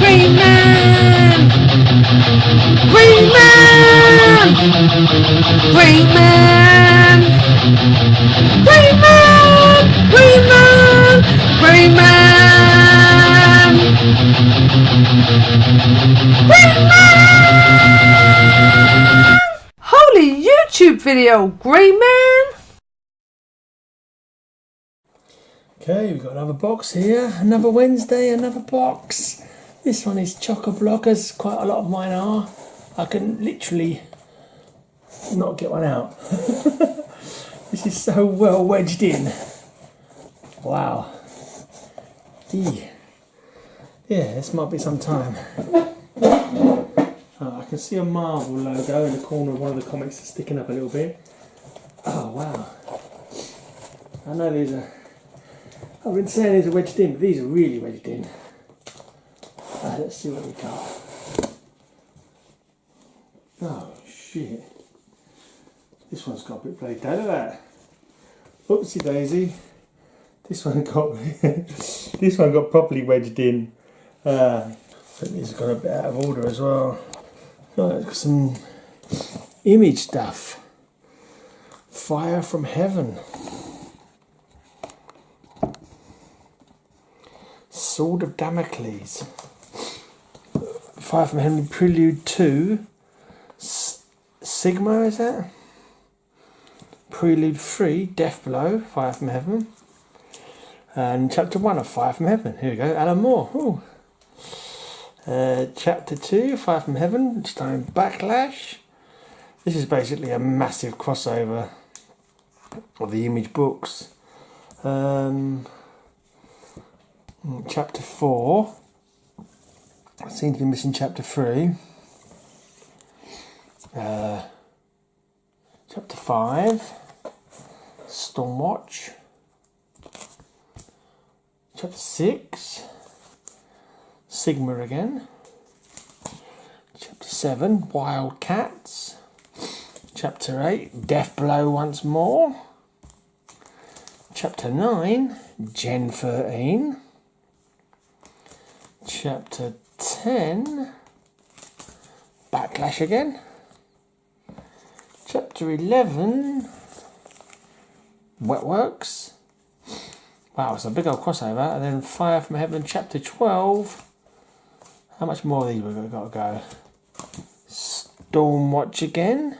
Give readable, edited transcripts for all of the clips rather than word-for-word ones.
Green Man! Green Man! Green Man! Green Man! Green Man! Green Man! Green Man! Holy YouTube video, Green Man! Okay, we've got another box here. Another Wednesday, another box. This one is chock-a-blockers. Quite a lot of mine are. I can literally not get one out. This is so well wedged in. Wow. Yeah, this might be some time. Oh, I can see a Marvel logo in the corner of one of the comics that's sticking up a little bit. Oh, wow. I know these are... I've been saying these are wedged in, but these are really wedged in. Let's see what we got. Oh, shit. This one's got a bit played down. Look at that. Oopsie daisy. This one got this one got properly wedged in. I think these have got a bit out of order as well. Oh, it's got some image stuff. Fire from Heaven. Sword of Damocles. Fire from Heaven Prelude 2. Sigma, is that? Prelude 3, Death Blow, Fire from Heaven. And Chapter 1 of Fire from Heaven. Here we go, Alan Moore. Ooh. Chapter 2, Fire from Heaven, starring Backlash. This is basically a massive crossover of the Image books. Chapter 4. I seem to be missing Chapter 3. Chapter 5. Stormwatch. Chapter 6. Sigma again. Chapter 7. Wildcats. Chapter 8. Death Blow once more. Chapter 9. Gen 13. Chapter 10, Backlash again. Chapter 11, Wetworks. Wow, it's a big old crossover. And then Fire from Heaven, Chapter 12. How much more of these we've got to go? Stormwatch again.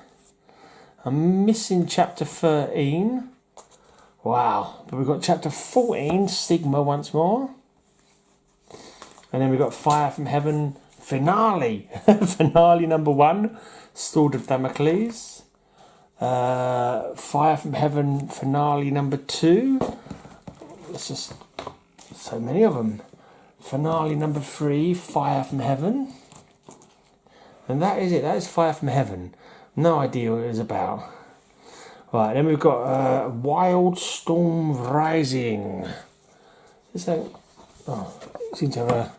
I'm missing Chapter 13. Wow, but we've got Chapter 14, Sigma once more. And then we've got Fire from Heaven finale. Finale number 1, Sword of Damocles. Fire from Heaven finale number 2. There's just so many of them. Finale number 3, Fire from Heaven. And that is it. That is Fire from Heaven. No idea what it is about. Right, then we've got Wildstorm Rising. Is that... Oh, it seems to have a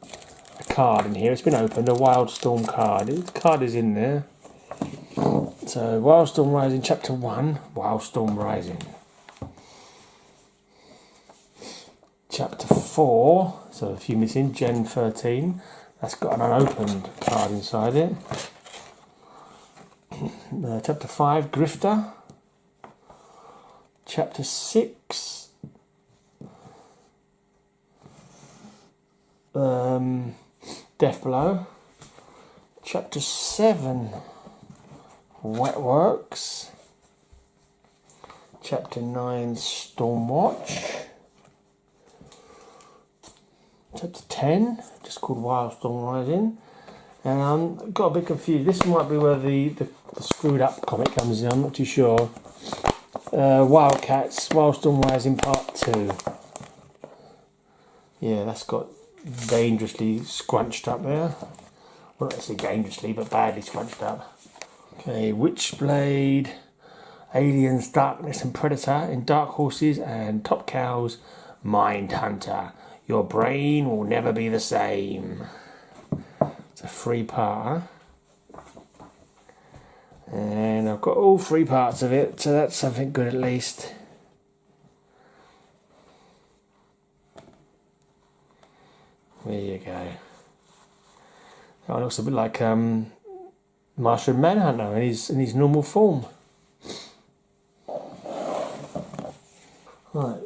card in here. It's been opened, a Wildstorm card. The card is in there. So, Wildstorm Rising, Chapter 1, Wildstorm Rising. Chapter 4, so a few missing, Gen 13. That's got an unopened card inside it. Chapter 5, Grifter. Chapter 6, Death Blow. Chapter 7, Wetworks. Chapter 9, Stormwatch. Chapter 10, just called Wildstorm Rising. And I got a bit confused. This might be where the screwed up comic comes in, I'm not too sure. Wildcats, Wildstorm Rising Part 2. Yeah, that's got dangerously scrunched up there. Well, not actually dangerously, but badly scrunched up. Okay, Witchblade, Aliens, Darkness and Predator in Dark Horses and Top Cows, Mindhunter. Your brain will never be the same. It's a 3-parter. And I've got all 3 parts of it, so that's something good at least. There you go. That one looks a bit like Martian Manhunter in his normal form. Right.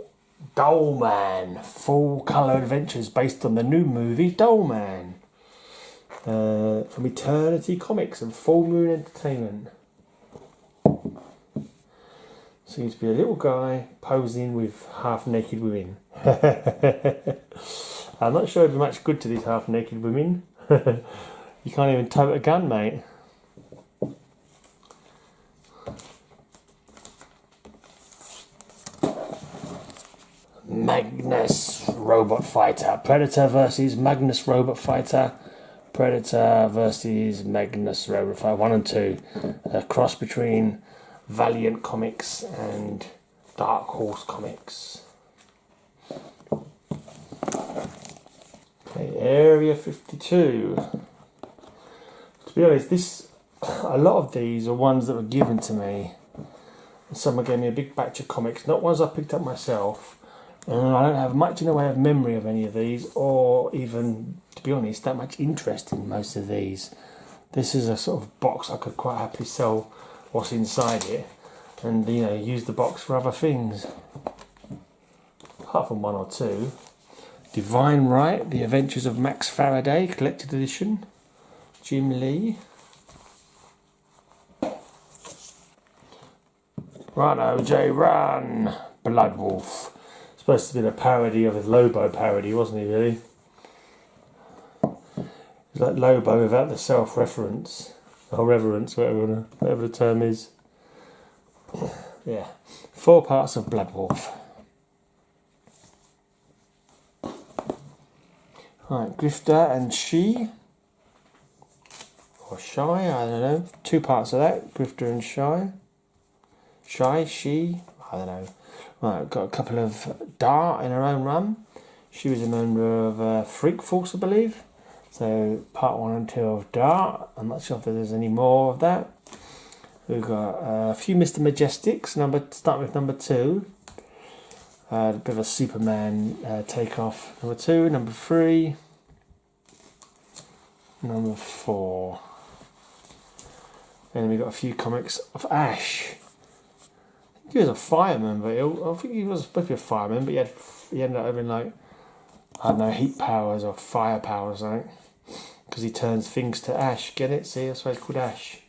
Dollman, full colour adventures based on the new movie Dollman. From Eternity Comics and Full Moon Entertainment. Seems to be a little guy posing with half-naked women. I'm not sure it'd be much good to these half-naked women. You can't even tote a gun, mate. Magnus Robot Fighter. Predator versus Magnus Robot Fighter. Predator versus Magnus Robot Fighter 1 and 2. A cross between Valiant Comics and Dark Horse Comics. Okay, Area 52. To be honest, a lot of these are ones that were given to me. Someone gave me a big batch of comics, not ones I picked up myself. And I don't have much in the way of memory of any of these, or even, to be honest, that much interest in most of these. This is a sort of box I could quite happily sell what's inside it, and use the box for other things. Apart from one or two. Divine Right, The Adventures of Max Faraday, collected edition. Jim Lee. Run, OJ, run! Blood Wolf. Supposed to be a parody of his Lobo parody, wasn't he, really? He's like Lobo without the self-reference. Or reverence, whatever the term is. Yeah. 4 parts of Blood Wolf. Right, Grifter and She. Or Shy, I don't know. 2 parts of that, Grifter and Shy. Shy, She, I don't know. Right, got a couple of Dart in her own run. She was a member of Freak Force, I believe. So part 1 and 2 of Dart. I'm not sure if there's any more of that. We've got a few Mr. Majestics. Start with number 2. A bit of a Superman takeoff. Number 2, number 3, number 4. And then we've got a few comics of Ash. He was a fireman, but I think he was supposed to be a fireman, but he ended up having I don't know, heat powers or fire powers, I think, because he turns things to ash. Get it? See, that's why it's called Ash.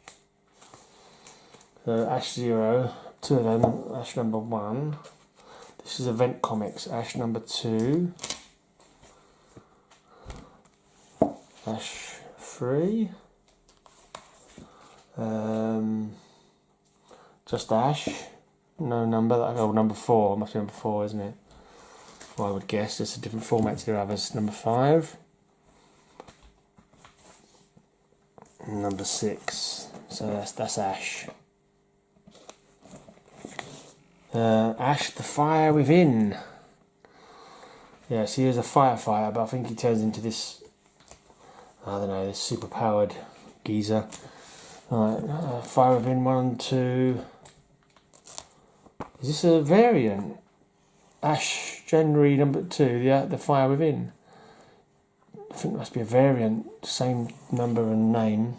So Ash 0, 2 of them. Ash number 1. This is Event Comics. Ash number 2. Ash 3. Just Ash. No number. Number 4. Must be number 4, isn't it? Well, I would guess. It's a different format to the others. Number 5. Number 6. So that's Ash. Ash the Fire Within. Yes, he is a firefighter, but I think he turns into this, I don't know, this super powered geezer. Alright, Fire Within 1 and 2. Is this a variant? Ash January number 2, the Fire Within. I think it must be a variant, same number and name.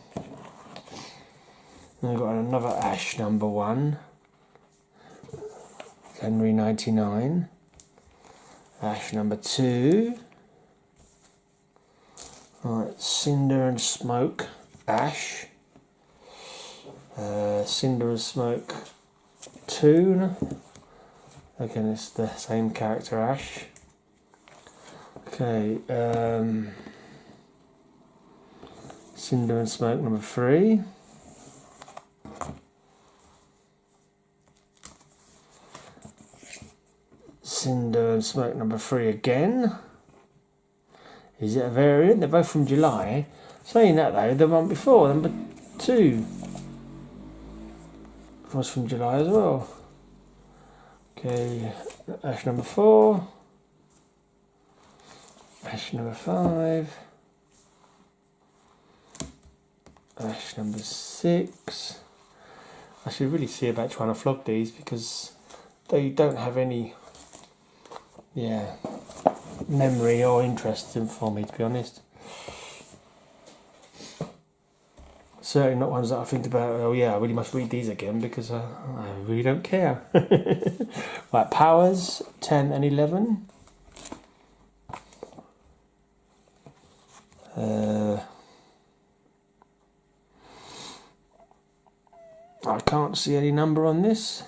Then we've got another Ash number 1. January 99. Ash number 2. Alright, Cinder and Smoke. Ash. Cinder and Smoke 2. Again, it's the same character, Ash. Okay, Cinder and Smoke number 3. Cinder and Smoke number 3 again. Is it a variant? They're both from July. Saying that though, the one before, number 2, was from July as well. Okay, Ash number 4. Ash number 5. Ash number 6. I should really see about trying to flog these because they don't have any, memory or interesting for me, to be honest. Certainly not ones that I think about, oh yeah, I really must read these again because I really don't care. Right, Powers 10 and 11. I can't see any number on this.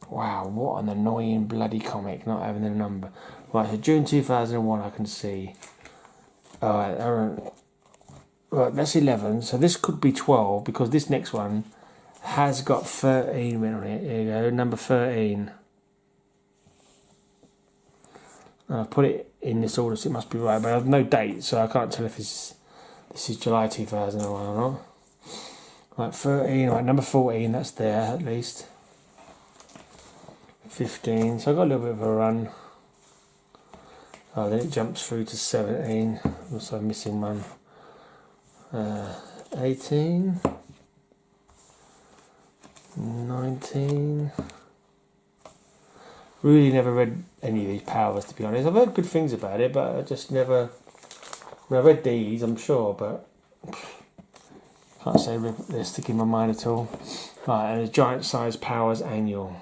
Wow, what an annoying bloody comic, not having a number. Right, so June 2001 I can see. Alright, right, that's 11, so this could be 12 because this next one has got 13 on it. Here you go, number 13. And I've put it in this order, so it must be right, but I have no date, so I can't tell if this is July 2001 or not. Right, 13, right, number 14, that's there at least. 15, so I've got a little bit of a run. Oh, then it jumps through to 17, also missing one. 18, 19. Really never read any of these Powers, to be honest. I've heard good things about it, but I just never. I read these, I'm sure, but can't say they're sticking in my mind at all. Right, and a giant size Powers annual.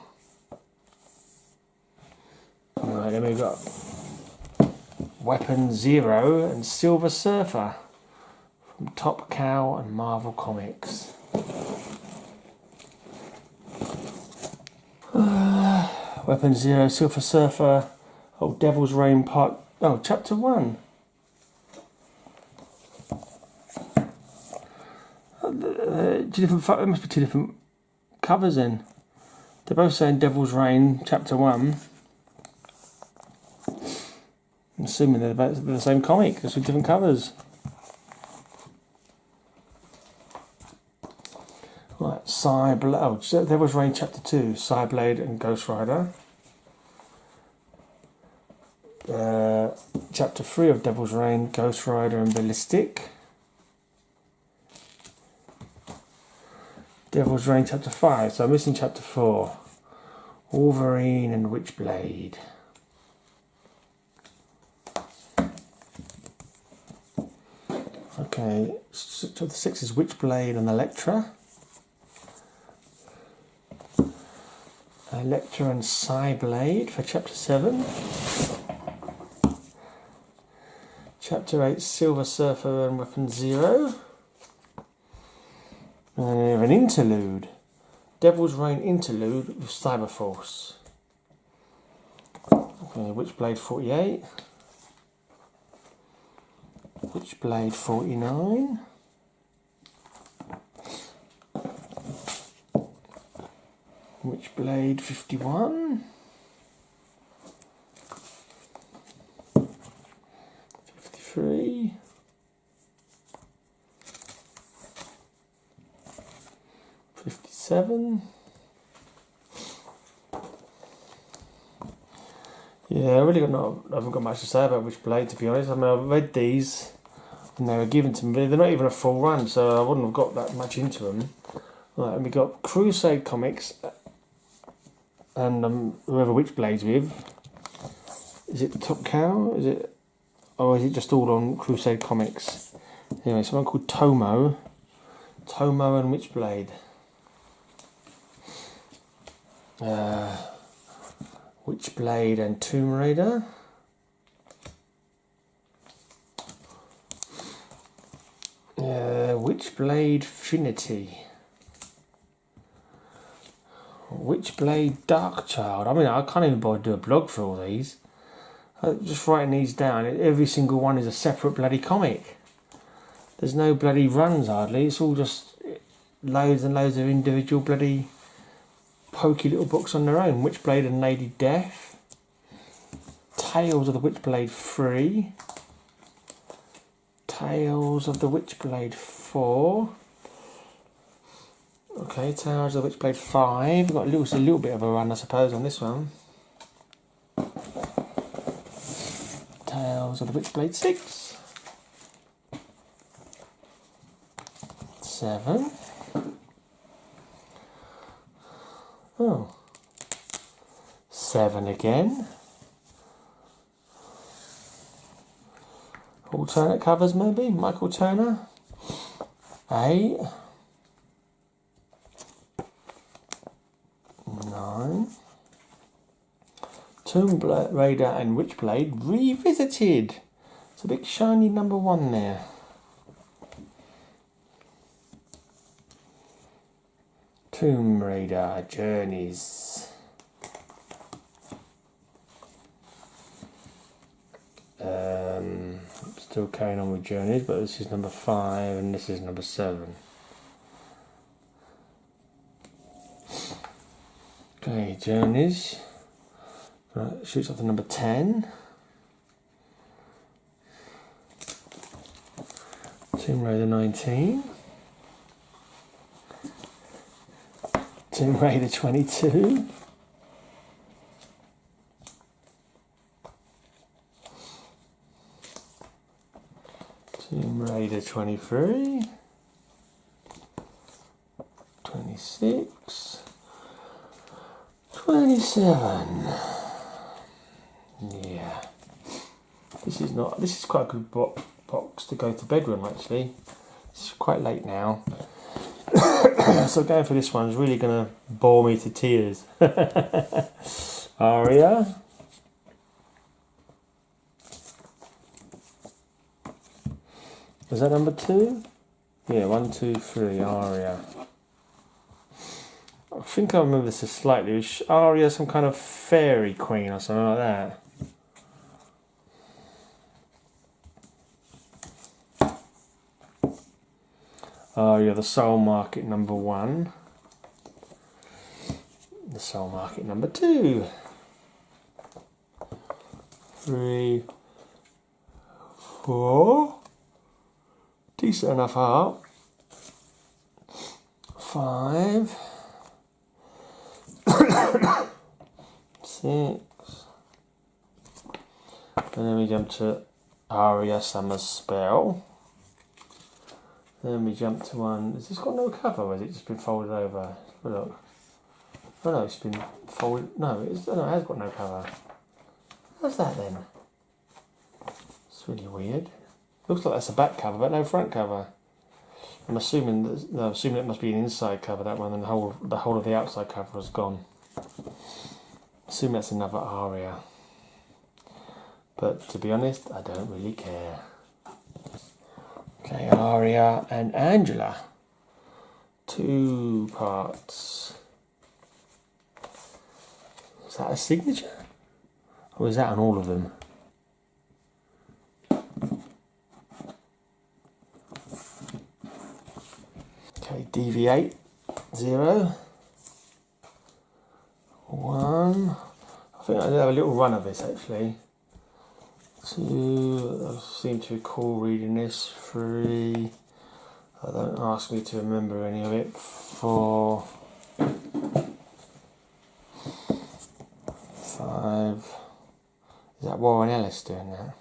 Right, then we've got Weapon Zero and Silver Surfer from Top Cow and Marvel Comics. Weapon Zero, Silver Surfer, Devil's Reign Part... Oh, Chapter 1. There must be two different covers then. They're both saying Devil's Reign, Chapter 1. I'm assuming they're the same comic, just with different covers. Right, Devil's Reign Chapter 2, Cyblade and Ghost Rider. Chapter 3 of Devil's Reign, Ghost Rider and Ballistic. Devil's Reign Chapter 5, so I'm missing Chapter 4. Wolverine and Witchblade. Okay, Chapter 6 is Witchblade and Elektra. Elektra and Cyblade for Chapter 7. Chapter 8, Silver Surfer and Weapon Zero. And then we have an interlude. Devil's Reign interlude with Cyberforce. Okay, Witchblade 48. Witchblade 49. Witchblade 51. 53. 57. Yeah, I haven't got much to say about Witchblade, to be honest. I mean, I've read these and they were given to me, but they're not even a full run, so I wouldn't have got that much into them. Right, and we got Crusade Comics and whoever Witchblade's with. Is it Top Cow? Or is it just all on Crusade Comics? Anyway, someone called Tomo and Witchblade. Witchblade and Tomb Raider. Witchblade Trinity. Witchblade Darkchild. I mean, I can't even bother to do a blog for all these. I'm just writing these down. Every single one is a separate bloody comic. There's no bloody runs hardly. It's all just loads and loads of individual bloody pokey little books on their own. Witchblade and Lady Death. Tales of the Witchblade 3. Tales of the Witchblade 4. Okay, Tales of the Witchblade 5. We've got a little bit of a run, I suppose, on this one. Tales of the Witchblade 6. 7. Oh. 7 again. Alternate covers maybe. Michael Turner. 8. 9. Tomb Raider and Witchblade Revisited. It's a big shiny number 1 there. Tomb Raider Journeys. Still carrying on with Journeys, but this is number 5 and this is number 7. Okay, Journeys. Right, shoots up to number 10. Tomb Raider 19. Tomb Raider 22. Tomb Raider 23. 26. 27. Yeah. This is quite a good box to go to bed with actually. It's quite late now. So going for this one is really going to bore me to tears. Aria. Is that number 2? Yeah, 1, 2, 3, Aria. I think I remember this slightly. Is Aria some kind of fairy queen or something like that? Aria, the Soul Market number 1. The Soul Market number 2. 3, 4. Decent enough art. 5. 6. And then we jump to Aria Summer's Spell. Then we jump to one. Has this got no cover or has it just been folded over? Look. Oh no, it's been folded. No, it has got no cover. How's that then? It's really weird. Looks like that's a back cover, but no front cover. I'm assuming it must be an inside cover, that one, and the whole of the outside cover is gone. Assume that's another Aria. But to be honest, I don't really care. Okay, Aria and Angela. 2 parts. Is that a signature? Or is that on all of them? Okay, deviate. 0. 1. I think I did have a little run of this actually. 2. I seem to recall reading this. 3. Don't ask me to remember any of it. 4. 5. Is that Warren Ellis doing that?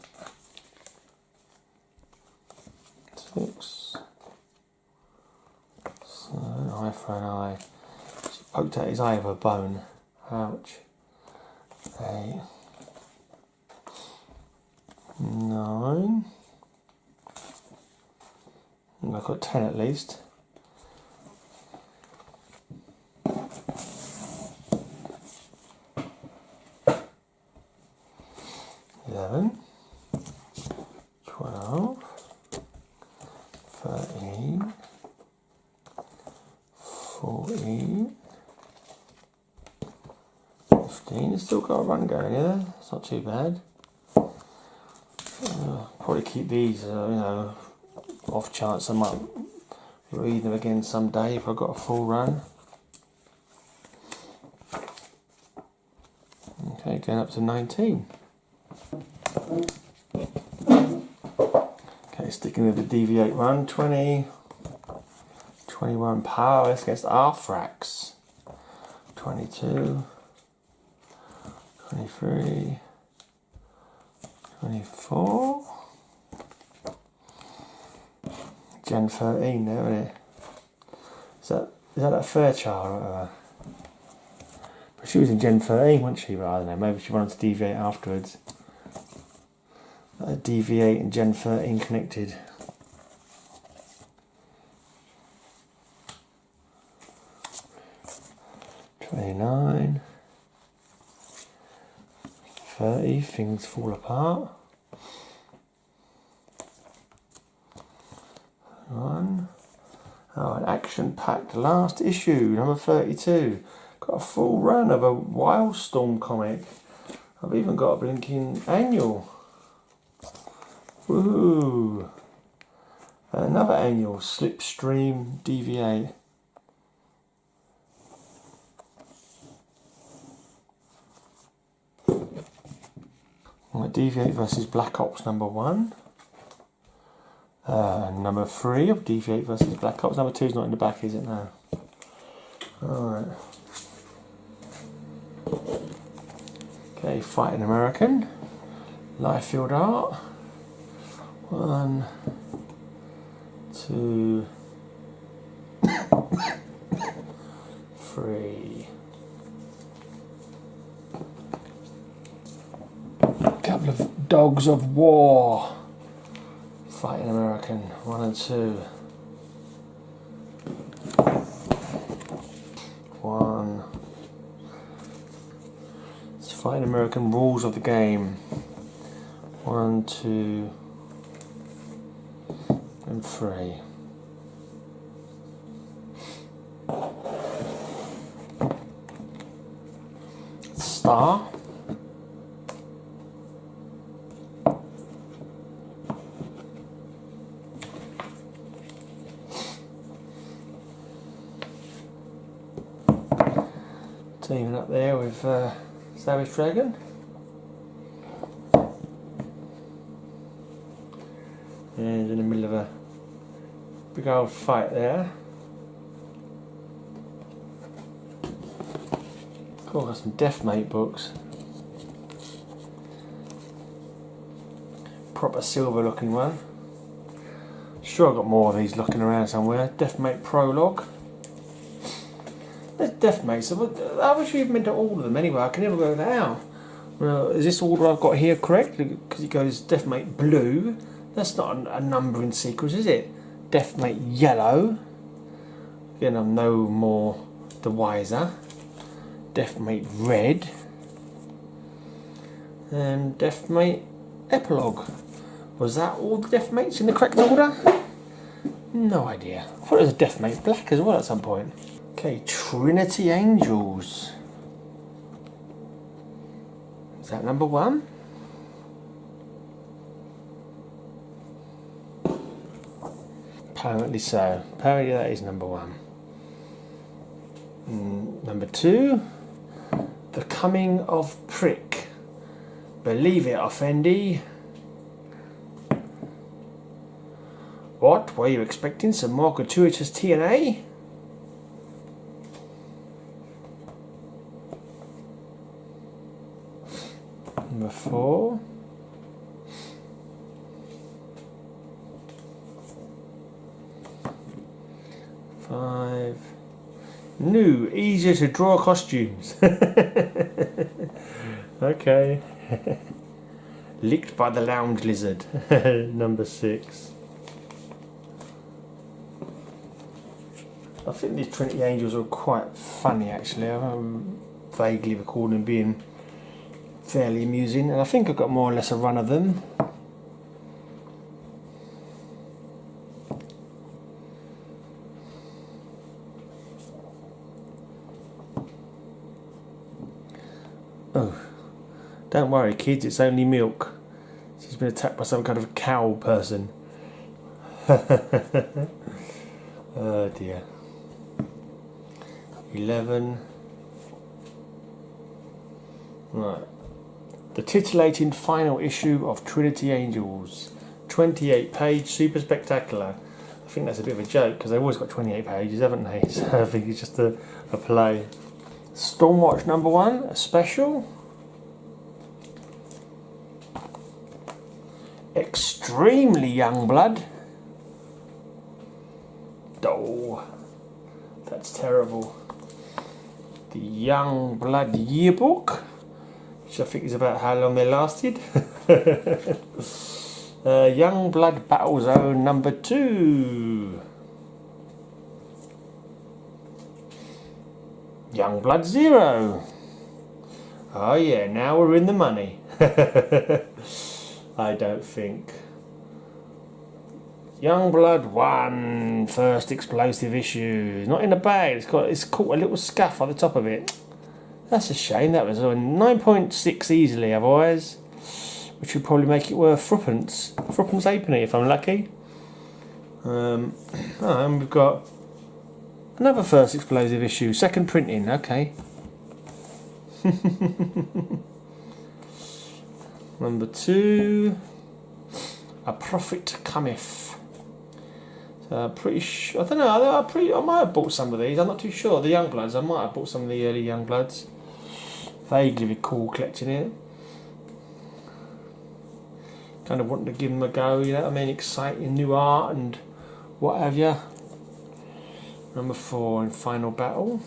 6. 7. Eye for an eye. She poked out his eye with a bone. Ouch. 8. 9. I've got 10 at least. 11. 12. 13. 14. 15. It's still got a run going, yeah? It's not too bad. Probably keep these, off chance I might read them again someday if I've got a full run. Okay, going up to 19. Okay, sticking with the Deviate one. 20. 21 Powerless against Arthrax. 22. 23. 24. Gen 13 there, isn't it? Is that a Fairchild or whatever? She was in Gen 13, wasn't she? But I don't know, maybe she wanted to deviate afterwards. Deviate and Gen 13 connected. $29, $30, things fall apart. One. Oh, an action-packed last issue, number 32. Got a full run of a Wildstorm comic. I've even got a blinking annual. Woohoo! Another annual, Slipstream Deviate. Right, Deviate versus Black Ops number 1. Number 3 of Deviate versus Black Ops. Number 2 is not in the back, is it now? Alright. Okay, Fighting American. Liefeld Art. 1, 2, 3. Couple of Dogs of War. Fighting American 1 and 2. 1. It's Fighting American Rules of the Game. 1, 2, and 3. Star. Teaming up there with Savage Dragon. And in the middle of a big old fight there. Cool, got some Deathmate books. Proper silver looking one. Sure I've got more of these looking around somewhere. Deathmate Prologue. There's Deathmate, so I wish you've meant to order them anyway. I can never go now. Well, is this order I've got here correct? Because it goes Deathmate Blue. That's not a numbering sequence, is it? Deathmate Yellow. Again, I'm no more the wiser. Deathmate Red. And Deathmate Epilogue. Was that all the Deathmates in the correct order? No idea. I thought it was a Deathmate Black as well at some point. Okay, Trinity Angels. Is that number 1? Apparently so. Apparently that is number 1. Number 2, The Coming of Prick. Believe it, Offendy. What? Were you expecting some more gratuitous TNA? Number 4. Five. New, easier to draw costumes. Okay. Licked by the Lounge Lizard. Number 6. I think these Trinity Angels are quite funny actually. I vaguely recall them being fairly amusing, and I think I've got more or less a run of them. Oh, don't worry kids, it's only milk. She's been attacked by some kind of cow person. Oh dear. 11. Right. The titillating final issue of Trinity Angels. 28 page, super spectacular. I think that's a bit of a joke because they've always got 28 pages, haven't they? So I think it's just a play. Stormwatch number 1, a special. Extremely Youngblood. Oh, that's terrible. the Young Blood Yearbook, which I think is about how long they lasted. Young Blood Battle Zone number 2. Young Blood 0. Oh yeah, now we're in the money. I don't think. Young Blood 1, first explosive issue. Not in the bag. It's caught a little scuff on the top of it. That's a shame. That was on 9.6 easily otherwise, which would probably make it worth threepence halfpenny if I'm lucky. And we've got another first explosive issue, second printing. Okay. Number 2, A Prophet Cometh. Pretty sure, I don't know, I might have bought some of these, I'm not too sure. The Young Bloods, I might have bought some of the early Young Bloods. Vaguely recall collecting it. Kind of wanting to give them a go, you know what I mean? Exciting new art and what have you. Number 4, in Final Battle.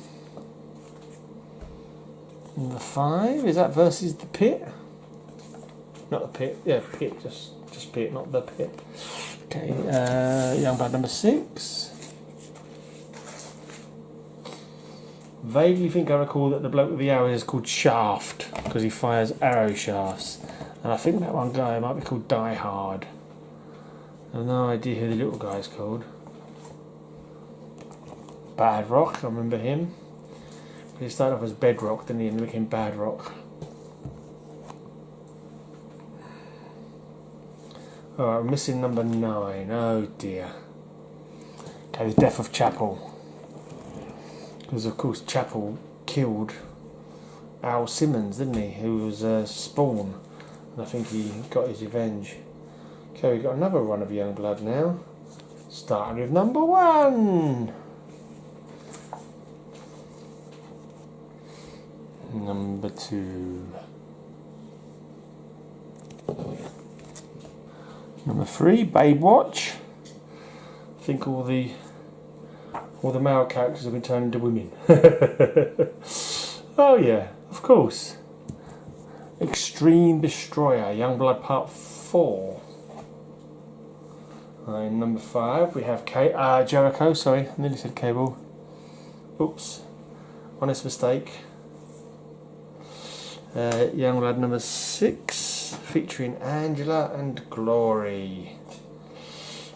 Number 5, is that versus the Pit? Not the Pit, yeah, Pit, just Pit, not the Pit. Okay, Young Blood number 6. Vaguely think I recall that the bloke with the arrows is called Shaft, because he fires arrow shafts. And I think that one guy might be called Die Hard. I have no idea who the little guy's called. Bad Rock, I remember him. He started off as Bedrock, didn't he, and became Bad Rock. Alright, we're missing number 9. Oh dear. Okay, the death of Chapel. Because of course Chapel killed Al Simmons, didn't he? Who was Spawn. And I think he got his revenge. Okay, we've got another run of Young Blood now. Starting with number 1. Number 2. Number 3, Babe Watch. I think all the male characters have been turned into women. Oh yeah, of course. Extreme Destroyer, Young Blood Part 4. And number 5, we have Jericho. Sorry, I nearly said Cable. Oops, honest mistake. Young Blood number 6, featuring Angela and Glory.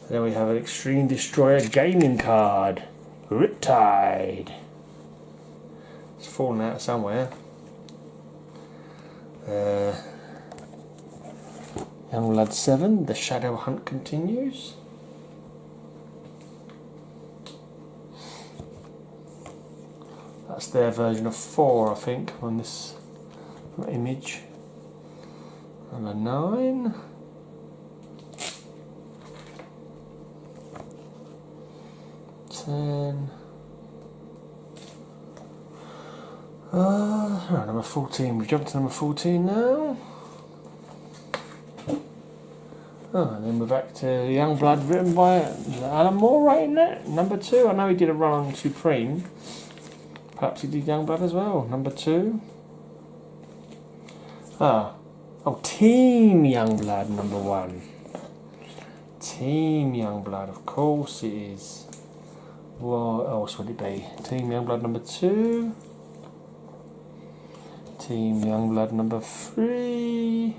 And then we have an Extreme Destroyer gaming card, Riptide. It's fallen out somewhere. Young Blood 7, The Shadow Hunt continues. That's their version of 4, I think, on this image. Number 9. 10. Number 14. We've jumped to number 14 now. And then we're back to Young Blood, written by Alan Moore, writing that. Number 2. I know he did a run on Supreme. Perhaps he did Young Blood as well. Number 2. Team Young Blood number 1. Team Young Blood, of course it is. What else would it be? Team Young Blood number 2. Team Young Blood number 3.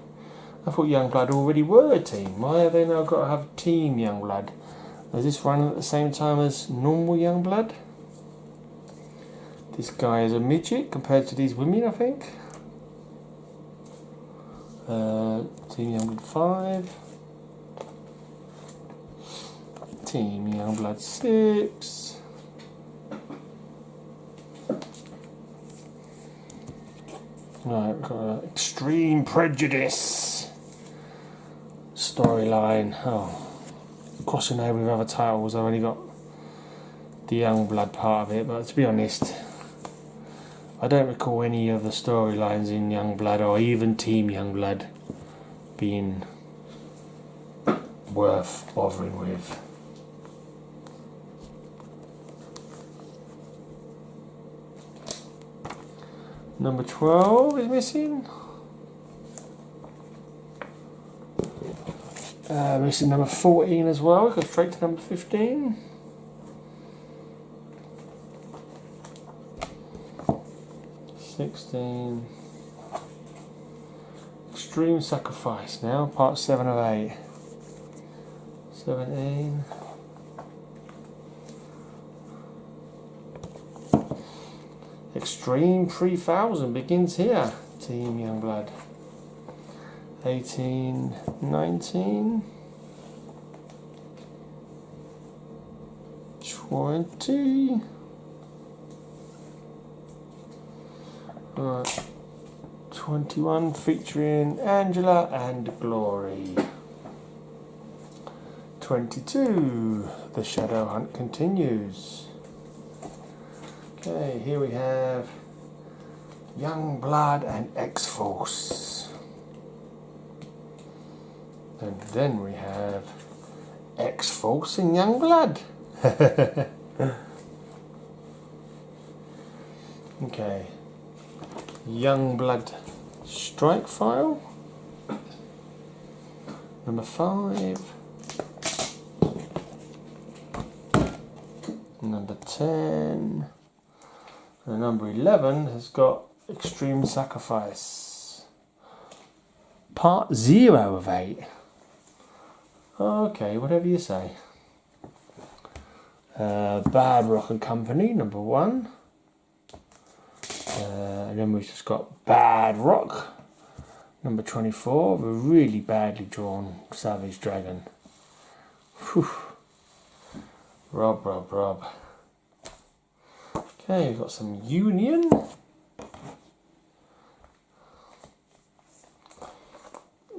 I thought Young Blood already were a team. Why have they now got to have Team Young Blood? Is this running at the same time as normal Young Blood? This guy is a midget compared to these women, I think. Team Young Blood 5. Team Young Blood 6. Right, we've got Extreme Prejudice storyline. Crossing over with other titles. I've only got the Young Blood part of it, but to be honest, I don't recall any of the storylines in Young Blood or even Team Young Blood being worth bothering with. Number 12 is missing. Missing number 14 as well. Go straight to number 15. Extreme Sacrifice now, part 7 of 8. 17. Extreme 3000 begins here. Team Youngblood. 18, 19, 20. Right. 21 featuring Angela and Glory. 22, The Shadow Hunt continues. Okay, here we have Youngblood and X-Force. And then we have X-Force and Youngblood. Okay. Youngblood Strike File. Number 5. Number 10. And number 11 has got Extreme Sacrifice. Part 0 of 8. Okay, whatever you say. Bad Rock and Company, number 1. And then we've just got Bad Rock, number 24, a really badly drawn Savage Dragon. Whew. Rob. Okay, we've got some Union.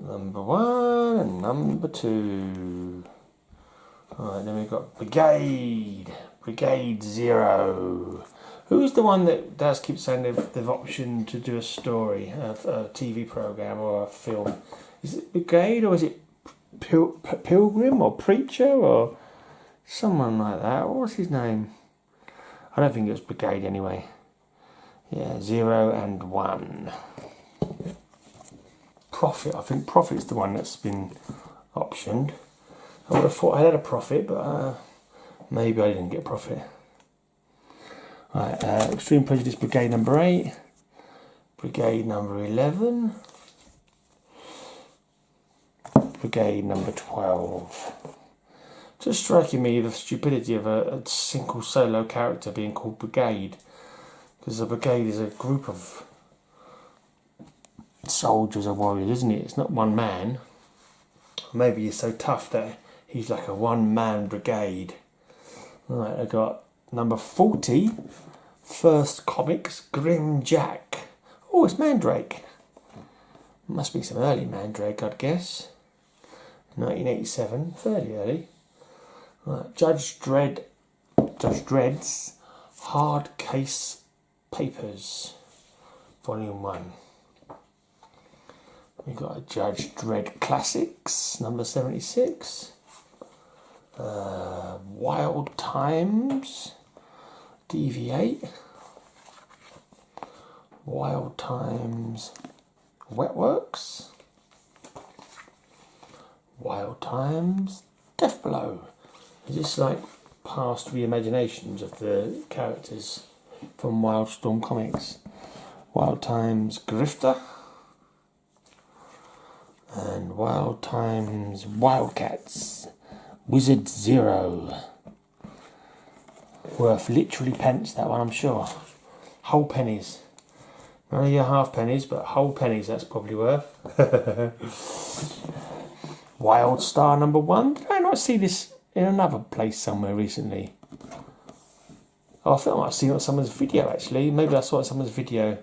Number 1 and number 2. Alright, then we've got Brigade 0. Who's the one that does keep saying they've optioned to do a story, a TV program or a film? Is it Brigade or is it Pilgrim or Preacher or someone like that? What was his name? I don't think it was Brigade anyway. Yeah, 0 and 1. Prophet, I think Prophet's the one that's been optioned. I would have thought I had a Prophet, but maybe I didn't get Prophet. Right, Extreme Prejudice Brigade number 8, Brigade number 11, Brigade number 12. Just striking me the stupidity of a single solo character being called Brigade, because a brigade is a group of soldiers or warriors, isn't it? It's not one man. Maybe he's so tough that he's like a one-man brigade. Right, I got number 40, First Comics, Grim Jack. Oh, it's Mandrake. Must be some early Mandrake, I'd guess. 1987, fairly early. Right, Judge Dredd's Hard Case Papers, Volume 1. We've got a Judge Dredd Classics, number 76. Wild Times, DV8. Wild Times, Wetworks. Wild Times, Deathblow. Is this like past reimaginations of the characters from Wildstorm Comics? Wild Times, Grifter. And Wild Times, Wildcats, Wizard 0. Worth literally pence, that one, I'm sure. Whole pennies. Not your half pennies, but whole pennies, that's probably worth. Wild Star number 1. Did I not see this in another place somewhere recently? Oh, I think I might have seen it on someone's video, actually. Maybe I saw it on someone's video.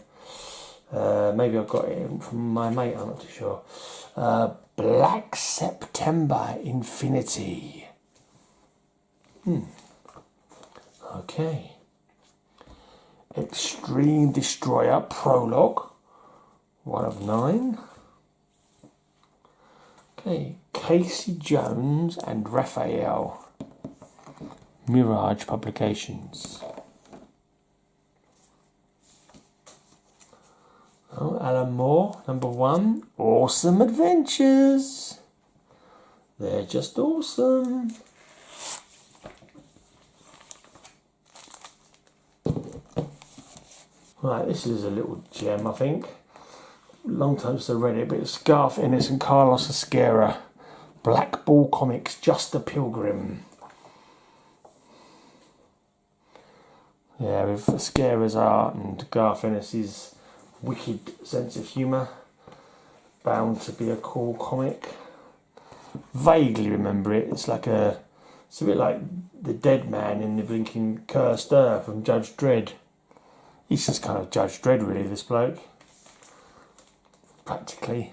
Maybe I got it from my mate, I'm not too sure. Black September Infinity. Okay. Extreme Destroyer Prologue. 1 of 9. Okay. Casey Jones and Raphael. Mirage Publications. Oh, Alan Moore, number 1. Awesome Adventures. They're just awesome. Right, this is a little gem, I think. Long time since I read it, but it's Garth Ennis and Carlos Esquerra. Black Ball Comics, Just a Pilgrim. Yeah, with Esquerra's art and Garth Ennis's wicked sense of humour. Bound to be a cool comic. Vaguely remember it. It's a bit like the dead man in the blinking Cursed Earth from Judge Dredd. He's just kind of Judge Dredd, really, this bloke. Practically.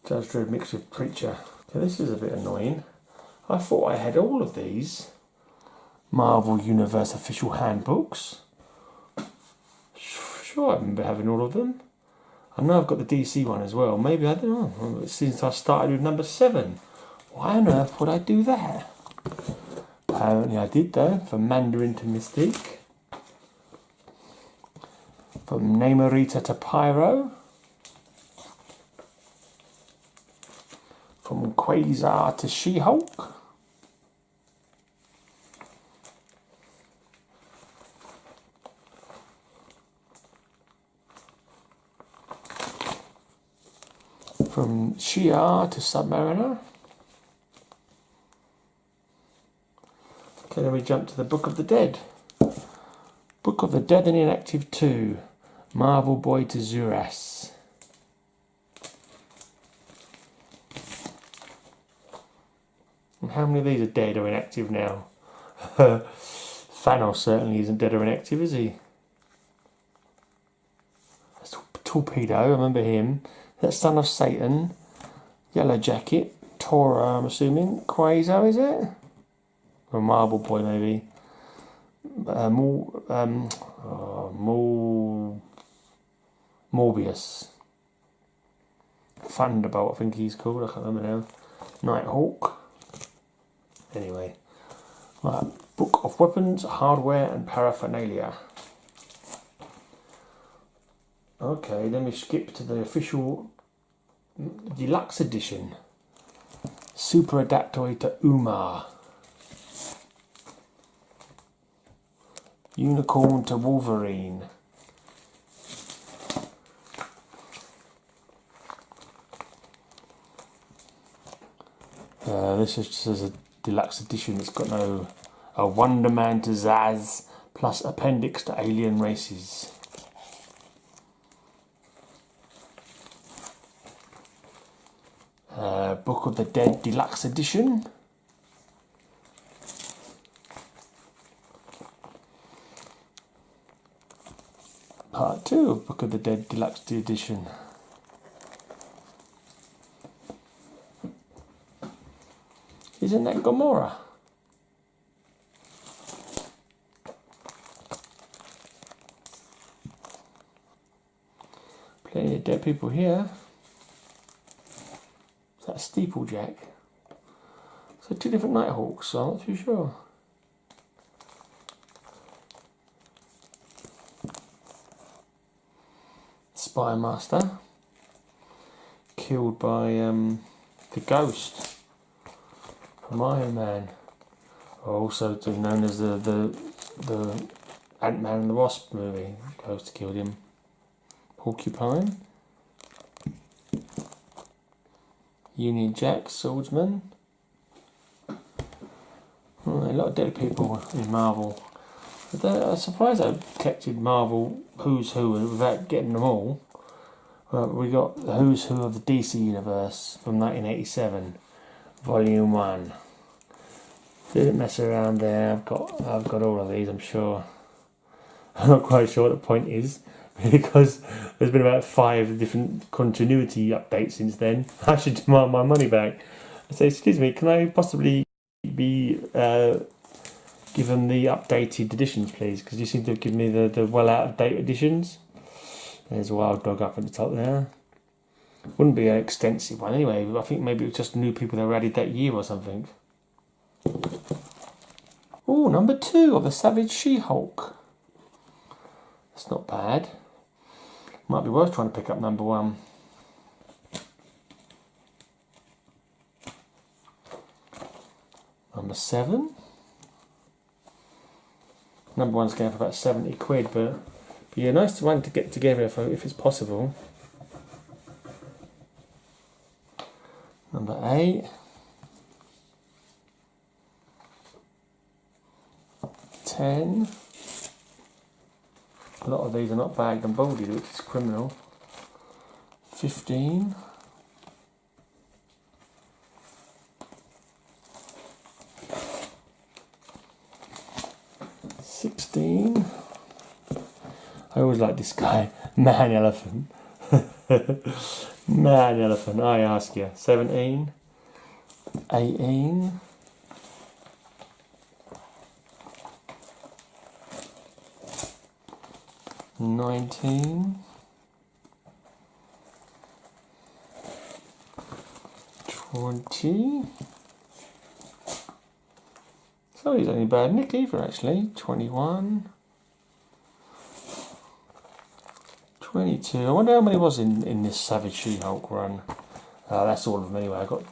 Judge Dredd mixed with Preacher. So this is a bit annoying. I thought I had all of these Marvel Universe official handbooks. Sure, I remember having all of them. I know I've got the DC one as well. Maybe, I don't know, since I started with number 7. Why on earth would I do that? Apparently I did, though, from Mandarin to Mystique. From Namorita to Pyro. From Quasar to She-Hulk. From Shi'ar to Submariner. Okay, then we jump to the Book of the Dead. Book of the Dead and Inactive 2. Marvel Boy to Zuras. And how many of these are dead or inactive now? Thanos certainly isn't dead or inactive, is he? That's Torpedo, I remember him. That's Son of Satan. Yellow Jacket. Tora, I'm assuming. Quasar, is it? Or Marble Boy, maybe. Morbius. Thunderbolt, I think he's called. I can't remember now. Nighthawk. Anyway. Right. Book of Weapons, Hardware and Paraphernalia. Okay, then we skip to the official deluxe edition. Super Adaptoid to Umar. Unicorn to Wolverine. This is just a deluxe edition. It's got a Wonder Man to Zaz plus appendix to alien races. Book of the Dead Deluxe Edition. Part 2 of Book of the Dead Deluxe Edition. Isn't that Gamora? Plenty of dead people here. Is that Steeplejack? So 2 different Nighthawks, so I'm not too sure. Spy Master. Killed by the Ghost from Iron Man. Also known as the Ant-Man and the Wasp movie. Ghost killed him. Porcupine. Union Jack, Swordsman. Oh, a lot of dead people in Marvel. I'm surprised I collected Marvel Who's Who without getting them all. We got the Who's Who of the DC Universe from 1987, Volume 1. Didn't mess around there. I've got all of these, I'm sure. I'm not quite sure what the point is, because there's been about 5 different continuity updates since then. I should demand my money back. I say, excuse me, can I possibly be given the updated editions, please? Because you seem to have given me the well out of date editions. There's a Wild Dog up at the top there. Wouldn't be an extensive one anyway. I think maybe it was just new people that were added that year or something. Oh, number 2 of the Savage She-Hulk. That's not bad. Might be worth trying to pick up number 1. Number 7. Number 1's going for about 70 quid, but yeah, nice one to get together if it's possible. Number 8. 10. A lot of these are not bagged and bolded, which is criminal. 15. 16. I always like this guy, Man Elephant. Man Elephant, I ask you. 17. 18. 19. 20. So he's only bad nick either actually. 21. 22. I wonder how many was in this Savage She-Hulk run. That's all of them anyway. I got.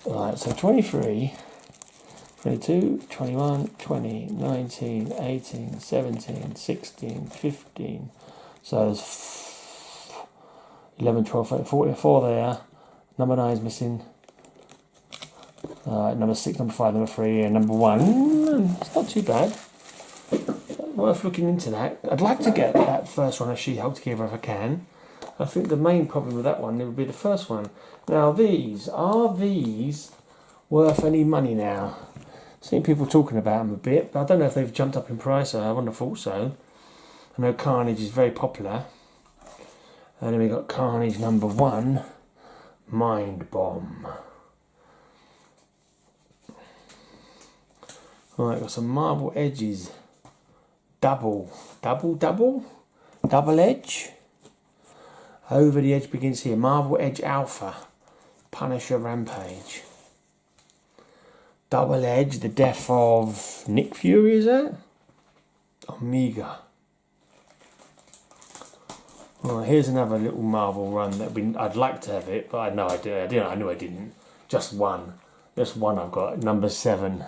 Alright, so 23. 22, 21, 20, 19, 18, 17, 16, 15. So there's 11, 12, 13, 44 there. Number 9 is missing. Number 6, number 5, number 3, and number 1. It's not too bad. Worth looking into that. I'd like to get that first one of She-Hulk together if I can. I think the main problem with that one would be the first one. Now are these worth any money now? Seen people talking about them a bit, but I don't know if they've jumped up in price. I wouldn't have thought so. I know Carnage is very popular. And then we got Carnage number 1, Mind Bomb. Right, got some Marvel Edges. Double edge. Over the Edge begins here. Marvel Edge Alpha. Punisher Rampage. Double Edge, the death of Nick Fury, is that? Omega. Right, here's another little Marvel run that I'd like to have it, but I know I did. I knew I didn't. Just one I've got. Number 7.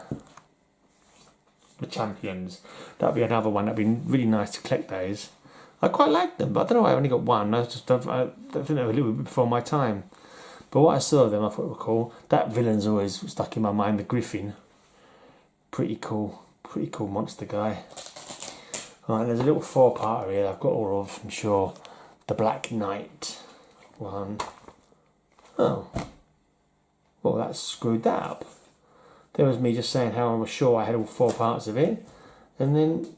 The Champions. That'd be another one. That'd be really nice to collect those. I quite like them, but I don't know why I only got one. I think they were a little bit before my time. But what I saw of them, I thought they were cool. That villain's always stuck in my mind, the Griffin. Pretty cool monster guy. Right, there's a little 4-parter here I've got all of, I'm sure. The Black Knight one. Oh. Well, that screwed that up. There was me just saying how I was sure I had all 4 parts of it. And then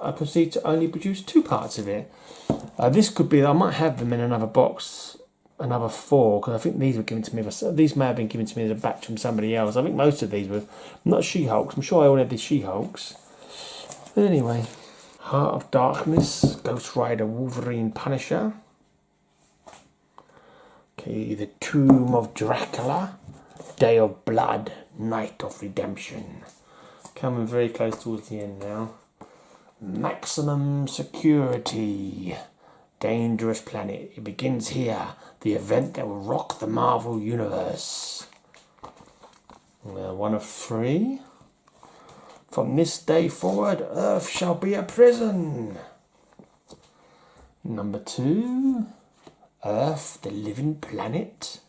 I proceed to only produce 2 parts of it. This could be, I might have them in another box, another 4, because I think these were given to me. These may have been given to me as a batch from somebody else. I think most of these were not She-Hulks. I'm sure I all had the She-Hulks. But anyway, Heart of Darkness, Ghost Rider, Wolverine, Punisher. Okay, the Tomb of Dracula, Day of Blood, Night of Redemption. Coming very close towards the end now. Maximum Security, Dangerous Planet. It begins here. The event that will rock the Marvel Universe. 1 of 3. From this day forward, Earth shall be a prison. Number 2. Earth, the living planet.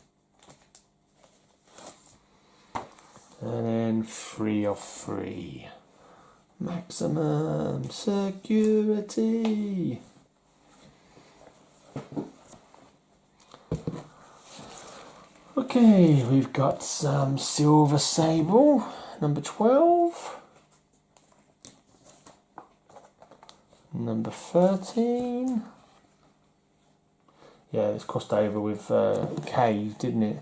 And then 3 of 3. Maximum Security. Okay, we've got some Silver Sable, number 12. Number 13. Yeah, it's crossed over with Cage, didn't it?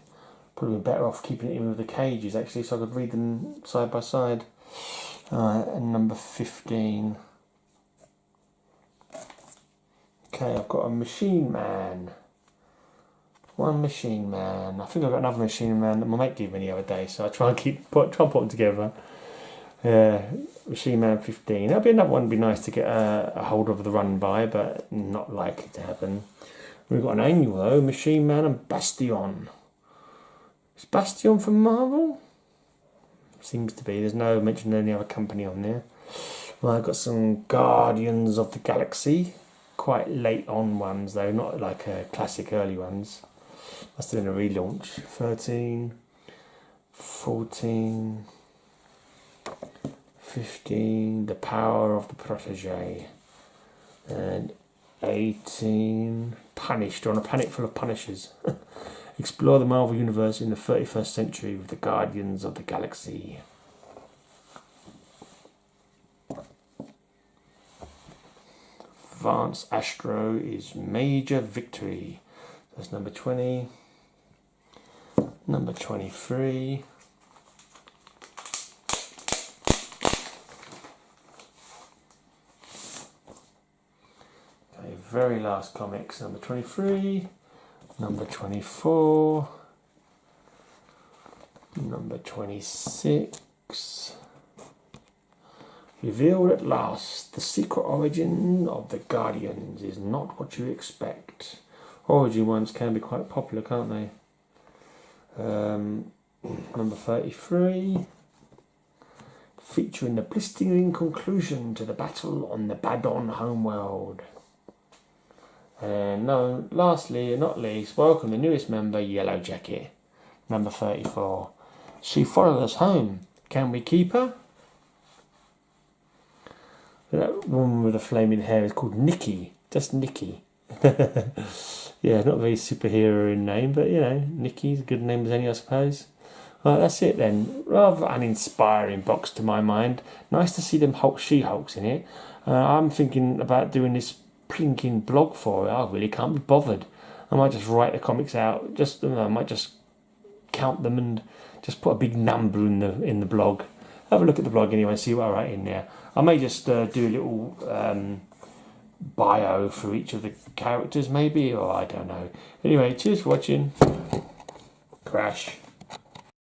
Probably better off keeping it in with the cages actually, so I could read them side by side. And number 15. Okay, I've got a Machine Man. 1 Machine Man. I think I've got another Machine Man that my mate gave me the other day, so I try and put them together. Machine Man 15. That'll be another one. Would be nice to get a hold of the run by, but not likely to happen. We've got an annual though. Machine Man and Bastion. Is Bastion from Marvel? Seems to be. There's no mention of any other company on there. Well, I've got some Guardians of the Galaxy. Quite late on ones though, not like classic early ones. Must have been a relaunch. 13, 14, 15, The Power of the Protege, and 18, Punished, on a planet full of Punishers. Explore the Marvel Universe in the 31st century with the Guardians of the Galaxy. Advanced Astro is Major Victory. That's number 20. Number 23. Okay, very last comics. Number 23. Number 24. Number 26. Revealed at last, the secret origin of the Guardians is not what you expect. Origin ones can be quite popular, can't they? Number 33. Featuring the blistering conclusion to the battle on the Badon homeworld. And no, lastly and not least, welcome the newest member, Yellow Jacket. Number 34. She followed us home. Can we keep her? That woman with the flaming hair is called Nikki. Just Nikki. Yeah, not a very superhero in name, but you know, Nikki's a good name as any, I suppose. Well, that's it then. Rather uninspiring box to my mind. Nice to see them She-Hulks in it. I'm thinking about doing this plinking blog for it. I really can't be bothered. I might just write the comics out. I might just count them and just put a big number in the blog. Have a look at the blog anyway and see what I write in there. I may just do a little bio for each of the characters maybe, or I don't know. Anyway, cheers for watching. Crash.